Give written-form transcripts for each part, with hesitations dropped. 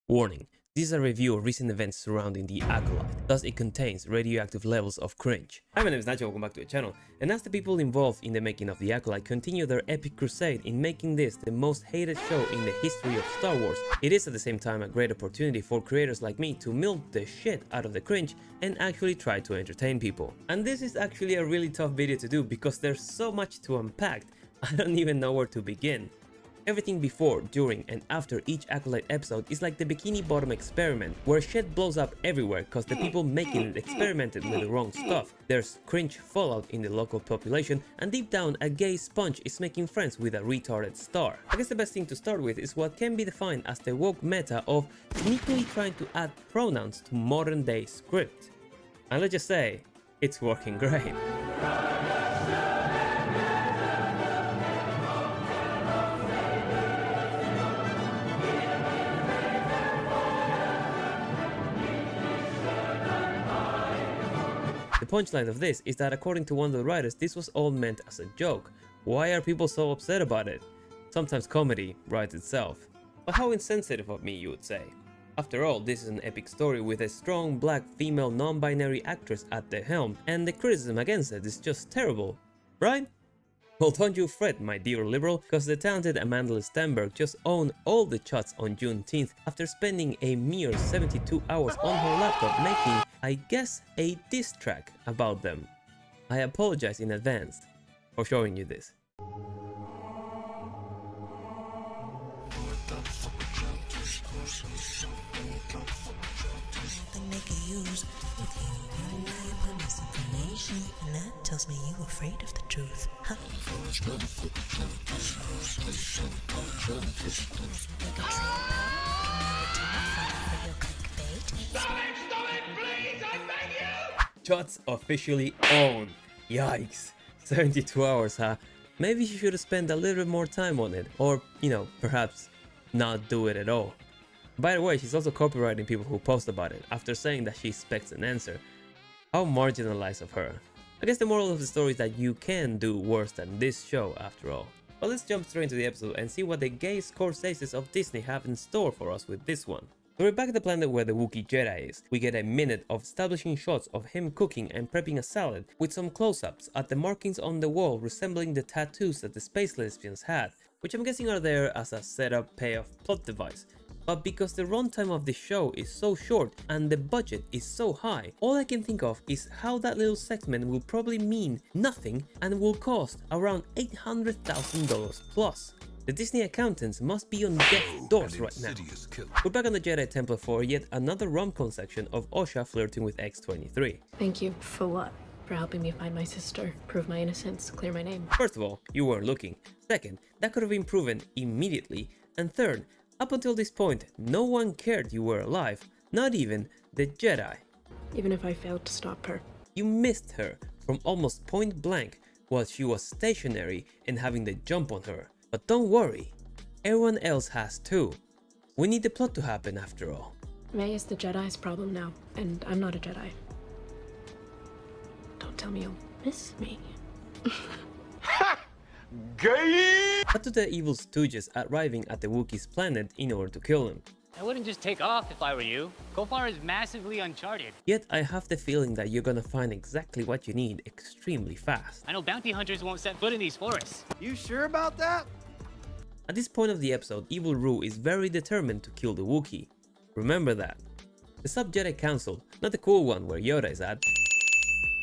Warning. This is a review of recent events surrounding the Acolyte, thus it contains radioactive levels of cringe. Hi, my name is Nacho, welcome back to the channel, and as the people involved in the making of the Acolyte continue their epic crusade in making this the most hated show in the history of Star Wars, it is at the same time a great opportunity for creators like me to milk the shit out of the cringe and actually try to entertain people. And this is actually a really tough video to do because there's so much to unpack, I don't even know where to begin. Everything before, during, and after each Acolyte episode is like the Bikini Bottom experiment, where shit blows up everywhere cause the people making it experimented with the wrong stuff. There's cringe fallout in the local population, and deep down a gay sponge is making friends with a retarded star. I guess the best thing to start with is what can be defined as the woke meta of sneakily trying to add pronouns to modern day script. And let's just say, it's working great. The punchline of this is that according to one of the writers, this was all meant as a joke. Why are people so upset about it? Sometimes comedy writes itself. But how insensitive of me, you would say. After all, this is an epic story with a strong black female non-binary actress at the helm, and the criticism against it is just terrible, right? Well, don't you fret, my dear liberal, cause the talented Amanda Stenberg just owned all the shots on Juneteenth after spending a mere 72 hours on her laptop making, I guess, a diss track about them. I apologize in advance for showing you this. And that tells me you're afraid of the truth, huh? Stop it, please, I beg you! Shots officially owned. Yikes. 72 hours, huh? Maybe she should have spent a little bit more time on it, or, you know, perhaps not do it at all. By the way, she's also copyrighting people who post about it, after saying that she expects an answer. How marginalized of her. I guess the moral of the story is that you can do worse than this show after all. But let's jump straight into the episode and see what the gay Scorseses of Disney have in store for us with this one. So we're back at the planet where the Wookiee Jedi is. We get a minute of establishing shots of him cooking and prepping a salad, with some close-ups at the markings on the wall resembling the tattoos that the space lesbians had, which I'm guessing are there as a setup payoff plot device. But because the runtime of the show is so short and the budget is so high, all I can think of is how that little segment will probably mean nothing and will cost around $800,000 plus. The Disney accountants must be on death's doors right now. We're back on the Jedi Temple for yet another rom-com section of Osha flirting with X-23. Thank you. For what? For helping me find my sister, prove my innocence, clear my name. First of all, you weren't looking. Second, that could have been proven immediately. And third, up until this point, no one cared you were alive, not even the Jedi. Even if I failed to stop her. You missed her from almost point blank while she was stationary and having the jump on her. But don't worry, everyone else has too. We need the plot to happen after all. May is the Jedi's problem now, and I'm not a Jedi. Don't tell me you'll miss me. Gay! Cut to the evil stooges arriving at the Wookiee's planet in order to kill him. I wouldn't just take off if I were you. Kofar is massively uncharted. Yet I have the feeling that you're gonna find exactly what you need extremely fast. I know bounty hunters won't set foot in these forests. You sure about that? At this point of the episode, Evil Rue is very determined to kill the Wookiee. Remember that. The Sub-Jedi Council, not the cool one where Yoda is at,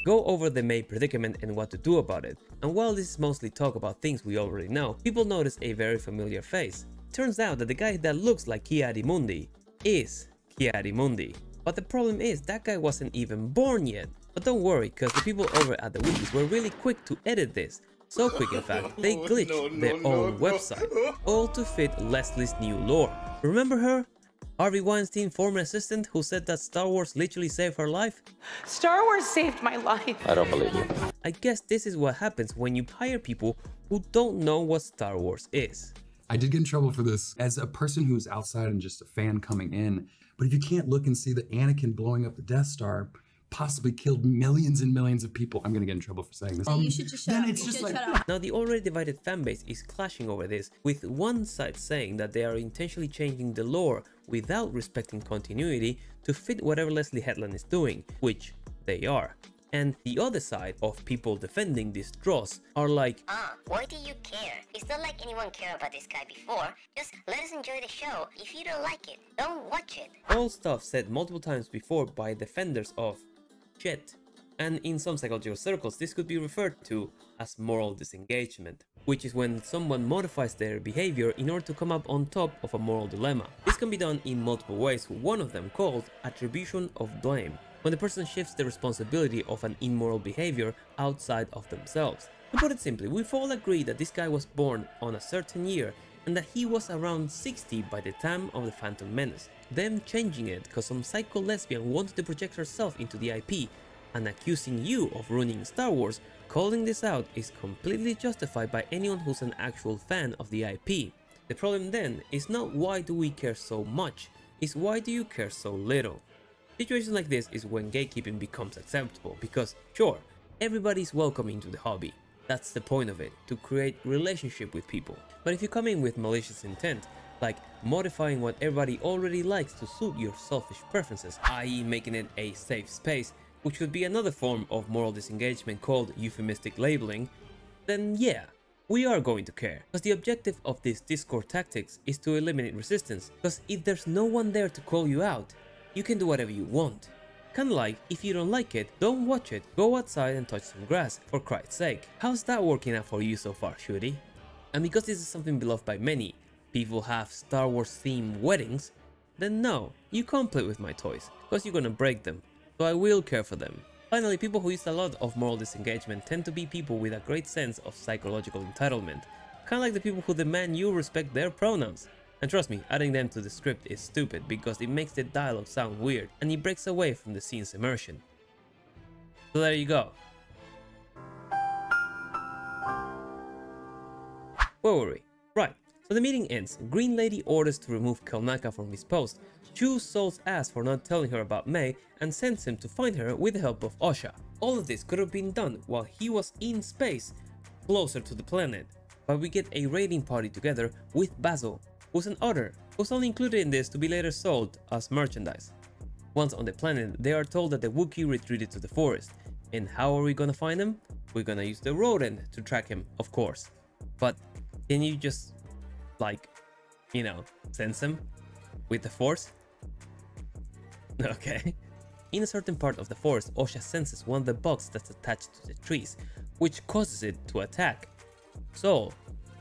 go over the May predicament and what to do about it. And while this is mostly talk about things we already know, people notice a very familiar face. Turns out that the guy that looks like Ki-Adi-Mundi is Ki-Adi-Mundi. But the problem is that guy wasn't even born yet. But don't worry, cause the people over at the Wookiees were really quick to edit this. So quick in fact, they glitched their own website, all to fit Leslie's new lore. Remember her? Harvey Weinstein, former assistant who said that Star Wars literally saved her life? Star Wars saved my life. I don't believe you. I guess this is what happens when you hire people who don't know what Star Wars is. I did get in trouble for this as a person who's outside and just a fan coming in. But if you can't look and see the Anakin blowing up the Death Star, possibly killed millions and millions of people. I'm gonna get in trouble for saying this. You should just shut then up. it's You just should like, shut up. Now, the already divided fanbase is clashing over this, with one side saying that they are intentionally changing the lore without respecting continuity to fit whatever Leslie Headland is doing, which they are. And the other side of people defending these draws are like, why do you care? It's not like anyone cared about this guy before. Just let us enjoy the show. If you don't like it, don't watch it. all stuff said multiple times before by defenders of Jet. And in some psychological circles, this could be referred to as moral disengagement, which is when someone modifies their behavior in order to come up on top of a moral dilemma. This can be done in multiple ways, one of them called attribution of blame, when the person shifts the responsibility of an immoral behavior outside of themselves. To put it simply, we've all agreed that this guy was born on a certain year and that he was around 60 by the time of the Phantom Menace. Them changing it because some psycho lesbian wanted to project herself into the IP and accusing you of ruining Star Wars, calling this out is completely justified by anyone who's an actual fan of the IP. The problem then is not why do we care so much, it's why do you care so little. Situations like this is when gatekeeping becomes acceptable, because sure, everybody's welcome into the hobby. That's the point of it, to create relationship with people. But if you come in with malicious intent, like modifying what everybody already likes to suit your selfish preferences, i.e. making it a safe space, which would be another form of moral disengagement called euphemistic labeling, then yeah, we are going to care. Because the objective of these Discord tactics is to eliminate resistance, because if there's no one there to call you out, you can do whatever you want. Kinda like, if you don't like it, don't watch it, go outside and touch some grass, for Christ's sake. How's that working out for you so far, Shooty? And because this is something beloved by many, people have Star Wars themed weddings, then no, you can't play with my toys, because you're gonna break them. So I will care for them. Finally, people who use a lot of moral disengagement tend to be people with a great sense of psychological entitlement, kinda like the people who demand you respect their pronouns. And trust me, adding them to the script is stupid because it makes the dialogue sound weird and it breaks away from the scene's immersion. So there you go. Where were we? Right, so the meeting ends. Green Lady orders to remove Kelnaka from his post, chews Saul's ass for not telling her about May, and sends him to find her with the help of Osha. All of this could have been done while he was in space, closer to the planet, but we get a raiding party together with Basil, who's an otter, who's only included in this to be later sold as merchandise. Once on the planet, they are told that the Wookiee retreated to the forest, and how are we gonna find him? We're gonna use the rodent to track him, of course. But can you just, like, you know, sense him with the Force? Okay. In a certain part of the forest, Osha senses one of the bugs that's attached to the trees, which causes it to attack Saul,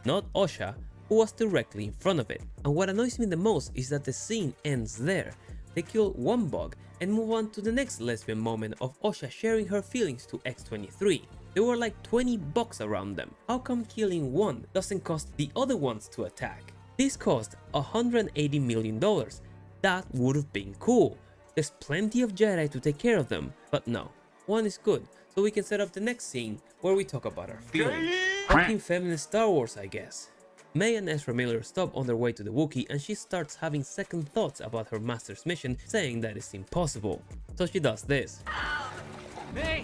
not Osha, who was directly in front of it. And what annoys me the most is that the scene ends there. They kill one bug and move on to the next lesbian moment of Osha sharing her feelings to X-23. There were like 20 bugs around them. How come killing one doesn't cost the other ones to attack? This cost $180 million. That would have been cool. There's plenty of Jedi to take care of them, but no, one is good, so we can set up the next scene where we talk about our feelings. Fucking feminist Star Wars, I guess. May and Ezra Miller stop on their way to the Wookiee and she starts having second thoughts about her master's mission, saying that it's impossible. So she does this. May!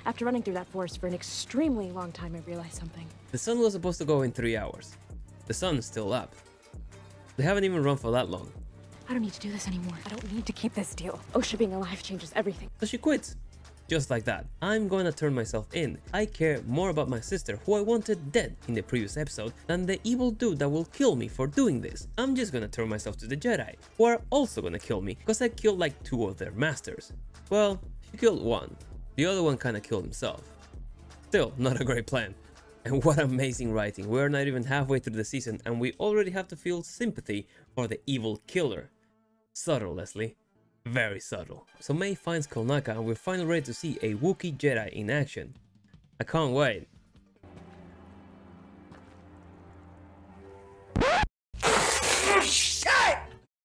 After running through that forest for an extremely long time, I realized something. The sun was supposed to go in 3 hours. The sun is still up. They haven't even run for that long. I don't need to do this anymore. I don't need to keep this deal. Osha being alive changes everything. So she quits. Just like that. I'm gonna turn myself in. I care more about my sister, who I wanted dead in the previous episode, than the evil dude that will kill me for doing this. I'm just gonna turn myself to the Jedi, who are also gonna kill me, because I killed like 2 of their masters. Well, she killed one. The other one kinda killed himself. Still, not a great plan. And what amazing writing. We're not even halfway through the season and we already have to feel sympathy for the evil killer. Subtle, Leslie. Very subtle. So May finds Kelnaka and we're finally ready to see a Wookiee Jedi in action. I can't wait. Shit!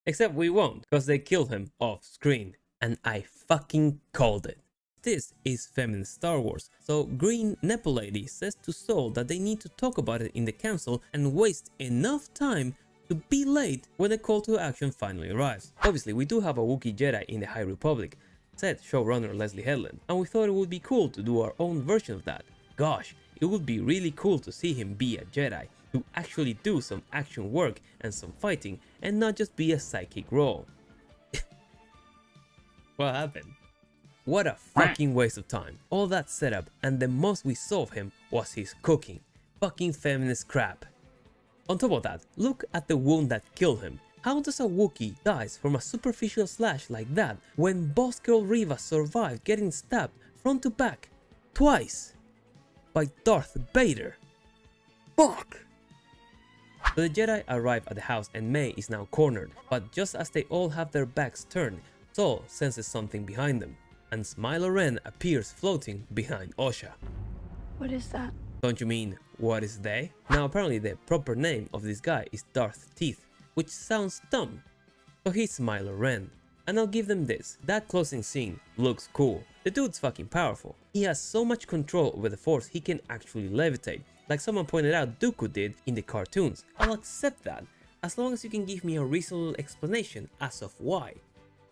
Except we won't, because they kill him off screen. And I fucking called it. This is feminist Star Wars, so Green Nepo Lady says to Saul that they need to talk about it in the council and waste enough time to be late when the call to action finally arrives. Obviously, we do have a Wookiee Jedi in the High Republic, said showrunner Leslie Headland, and we thought it would be cool to do our own version of that. Gosh, it would be really cool to see him be a Jedi, to actually do some action work and some fighting, and not just be a sidekick role. What happened? What a fucking waste of time. All that setup, and the most we saw of him was his cooking. Fucking feminist crap. On top of that, look at the wound that killed him. How does a Wookiee dies from a superficial slash like that when Boss Girl Reva survived getting stabbed front to back twice by Darth Vader? Fuck! So the Jedi arrive at the house and May is now cornered, but just as they all have their backs turned, Saul senses something behind them, and Smiler Ren appears floating behind Osha. What is that? Don't you mean, what is they? Now apparently the proper name of this guy is Darth Teeth, which sounds dumb. So he's Smiler Ren. And I'll give them this, that closing scene looks cool. The dude's fucking powerful. He has so much control over the Force he can actually levitate, like someone pointed out Dooku did in the cartoons. I'll accept that, as long as you can give me a reasonable explanation as of why.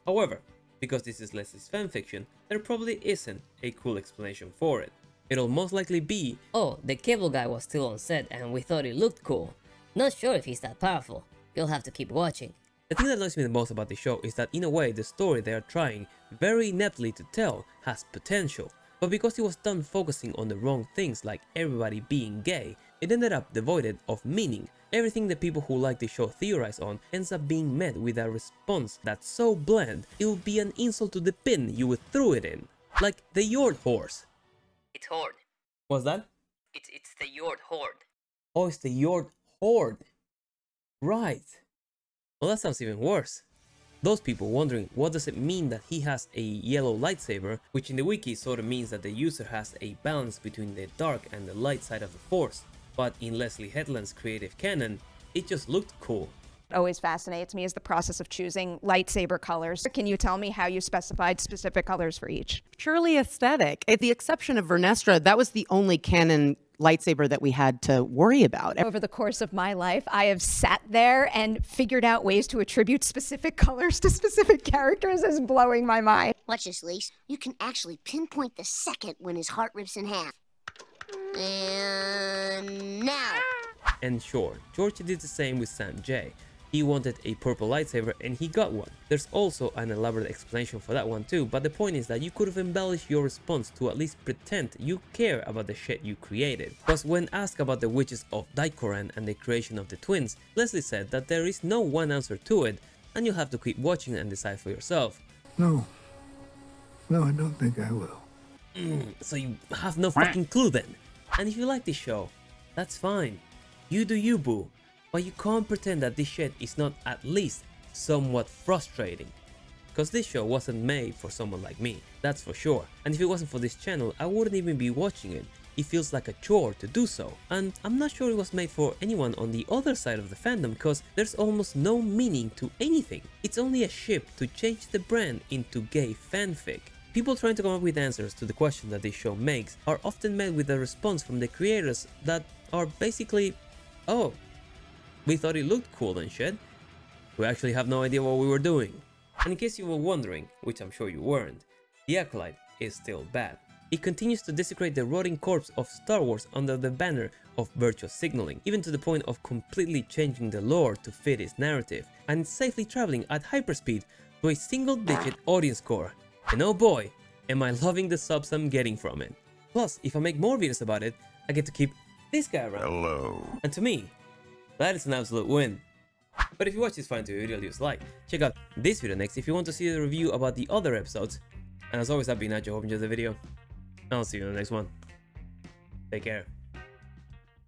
However, because this is Leslie's fanfiction, there probably isn't a cool explanation for it. It'll most likely be, oh, the cable guy was still on set and we thought it looked cool. Not sure if he's that powerful. You'll have to keep watching. The thing that annoys me the most about the show is that in a way the story they are trying very ineptly to tell has potential, but because it was done focusing on the wrong things like everybody being gay, it ended up devoid of meaning. Everything the people who like the show theorize on ends up being met with a response that's so bland it would be an insult to the bin you would throw it in. Like the Yord horse. It's Horde. What's that? It's the Yord Horde. Oh, it's the Yord Horde. Right. Well, that sounds even worse. Those people wondering what does it mean that he has a yellow lightsaber, which in the wiki sort of means that the user has a balance between the dark and the light side of the Force, but in Leslie Headland's creative canon, it just looked cool. Always fascinates me is the process of choosing lightsaber colors. Can you tell me how you specified specific colors for each? Purely aesthetic. At the exception of Vernestra, that was the only canon lightsaber that we had to worry about. Over the course of my life, I have sat there and figured out ways to attribute specific colors to specific characters is blowing my mind. Watch this, Lise. You can actually pinpoint the second when his heart rips in half. And now. And sure, George did the same with Sam J. He wanted a purple lightsaber and he got one. There's also an elaborate explanation for that one too, but the point is that you could have embellished your response to at least pretend you care about the shit you created. Because when asked about the witches of Daikoran and the creation of the twins, Leslie said that there is no one answer to it and you'll have to keep watching and decide for yourself. No, I don't think I will. So you have no fucking clue then. And if you like this show, that's fine. You do you, boo. But you can't pretend that this shit is not at least somewhat frustrating. Because this show wasn't made for someone like me, that's for sure. And if it wasn't for this channel, I wouldn't even be watching it. It feels like a chore to do so. And I'm not sure it was made for anyone on the other side of the fandom because there's almost no meaning to anything. It's only a ship to change the brand into gay fanfic. People trying to come up with answers to the question that this show makes are often met with a response from the creators that are basically, oh, we thought it looked cool and shit. We actually have no idea what we were doing. And in case you were wondering, which I'm sure you weren't, the Acolyte is still bad. It continues to desecrate the rotting corpse of Star Wars under the banner of virtuous signaling, even to the point of completely changing the lore to fit its narrative, and it's safely traveling at hyperspeed to a single-digit audience score. And oh boy, am I loving the subs I'm getting from it. Plus, if I make more videos about it, I get to keep this guy around. Hello. And to me, that is an absolute win. But if you watch this far into the video, leave a like. Check out this video next if you want to see the review about the other episodes. And as always, I've been Nacho. Hope you enjoyed the video. I'll see you in the next one. Take care.